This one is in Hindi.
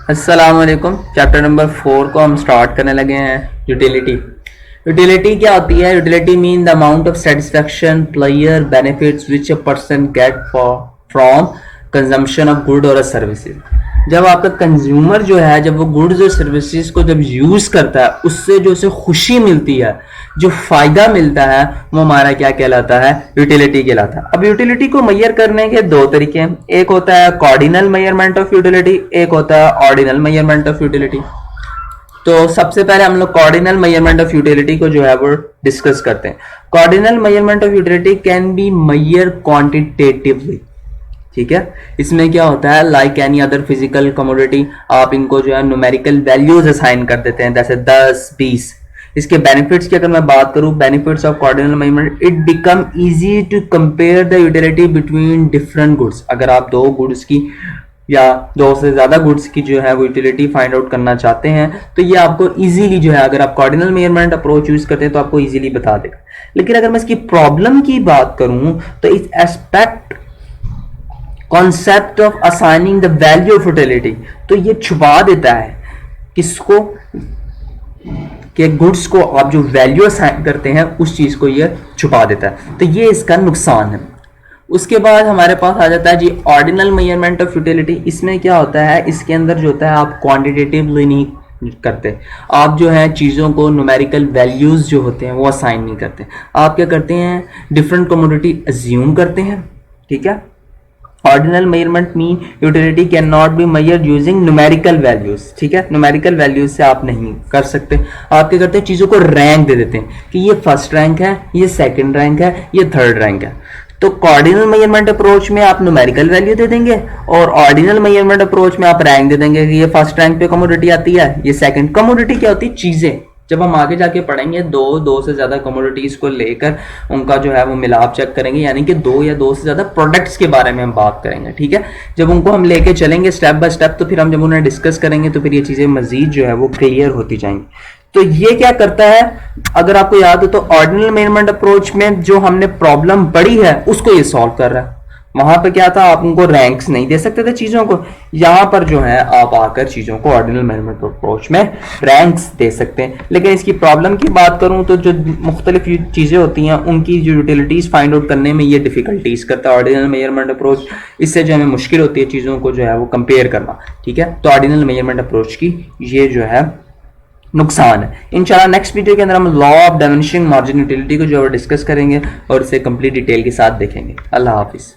अस्सलाम वालेकुम। चैप्टर नंबर 4 को हम स्टार्ट करने लगे हैं। यूटिलिटी। यूटिलिटी क्या होती है? Utility mean the amount of satisfaction, player, benefits which a person get for from consumption of good और सर्विसेज। जब आपका कंज्यूमर जो है, जब वो गुड्स और सर्विसेज को जब यूज करता है, उससे जो उसे खुशी मिलती है, जो फायदा मिलता है, वो हमारा क्या कहलाता है? यूटिलिटी कहलाता है। अब यूटिलिटी को मेजर करने के दो तरीके हैं। एक होता है कार्डिनल मेजरमेंट ऑफ यूटिलिटी, एक होता है ऑर्डिनल मेजरमेंट ऑफ यूटिलिटी। तो सबसे पहले हम लोग कार्डिनल मेजरमेंट ऑफ यूटिलिटी को जो है वो डिस्कस करते हैं। Cardinal measurement of utility can be measure quantitatively. ठीक है, इसमें क्या होता है, like any other physical commodity, आप इनको जो है न्यूमेरिकल वैल्यूज असाइन कर देते हैं, जैसे 10, 20। इसके बेनिफिट्स की अगर मैं बात करूं, benefits of cardinal measurement, it become easy to compare the utility between different goods. अगर आप दो गुड्स की या दो से ज्यादा गुड्स की जो है वो यूटिलिटी फाइंड आउट करना चाहते हैं, तो ये आपको इजीली जो है, अगर आप कार्डिनल मेजरमेंट अप्रोच यूज करते हैं तो आपको इजीली बता देगा। लेकिन अगर मैं इसकी प्रॉब्लम की बात करूं तो इस aspect concept of assigning the value of utility, तो ये छुपा देता है किसको, कि गुड्स को आप जो वैल्यू असाइन करते हैं उस चीज को ये छुपा देता है। तो ये इसका नुकसान है। उसके बाद हमारे पास आ जाता है जी ऑर्डिनल मेजरमेंट ऑफ यूटिलिटी। इसमें क्या होता है, इसके अंदर जो होता है आप क्वांटिटेटिवली नहीं करते, आप जो है चीज़ों को न्यूमेरिकल वैल्यूज जो होते हैं वो असाइन नहीं करते। आप क्या करते हैं, डिफरेंट कमोडिटी अज्यूम करते हैं। ठीक है, ordinal measurement mean utility can not be measured using numerical values. ठीक है, न्यूमेरिकल वैल्यूज से आप नहीं कर सकते। आप क्या करते हैं, चीज़ों को रैंक दे देते हैं कि ये फर्स्ट रैंक है, ये सेकंड रैंक है, ये थर्ड रैंक है। तो कार्डिनल मेजरमेंट अप्रोच में आप न्यूमेरिकल वैल्यू दे देंगे और ऑर्डिनल मेजरमेंट अप्रोच में आप रैंक दे देंगे कि ये फर्स्ट रैंक पे कमोडिटी आती है, ये सेकंड। कमोडिटी क्या होती है? चीजें। जब हम आगे जाके पढ़ेंगे, दो से ज्यादा कमोडिटीज को लेकर उनका जो है वो मिलाप चेक करेंगे, यानी कि दो या दो से ज्यादा प्रोडक्ट्स के बारे में हम बात करेंगे। ठीक है, जब उनको हम लेके चलेंगे स्टेप बाय स्टेप, तो फिर हम जब उन्हें डिस्कस करेंगे तो फिर ये चीजें मजीद जो है वो क्लियर होती जाएंगी। तो ये क्या करता है, अगर आपको याद हो तो ऑर्डिनल मेजरमेंट अप्रोच में जो हमने प्रॉब्लम पढ़ी है उसको ये सॉल्व कर रहा है। वहां पे क्या था, आप उनको रैंक्स नहीं दे सकते थे चीजों को। यहां पर जो है आप आकर चीजों को ऑर्डिनल मेजरमेंट अप्रोच में रैंक्स दे सकते हैं। लेकिन इसकी प्रॉब्लम की बात करूं तो जो मुख्तलिफ चीजें होती हैं उनकी जो यूटिलिटीज फाइंड आउट करने में ये डिफिकल्टीज करता है ऑर्डिनल मेजरमेंट अप्रोच। इससे जो हमें मुश्किल होती है चीजों को जो है वो कंपेयर करना। ठीक है, तो ऑर्डिनल मेजरमेंट अप्रोच की ये जो है नुकसान है। इंशाल्लाह नेक्स्ट वीडियो के अंदर हम law of diminishing margin utility को जो है डिस्कस करेंगे और इसे कंप्लीट डिटेल के साथ देखेंगे। अल्लाह हाफिज।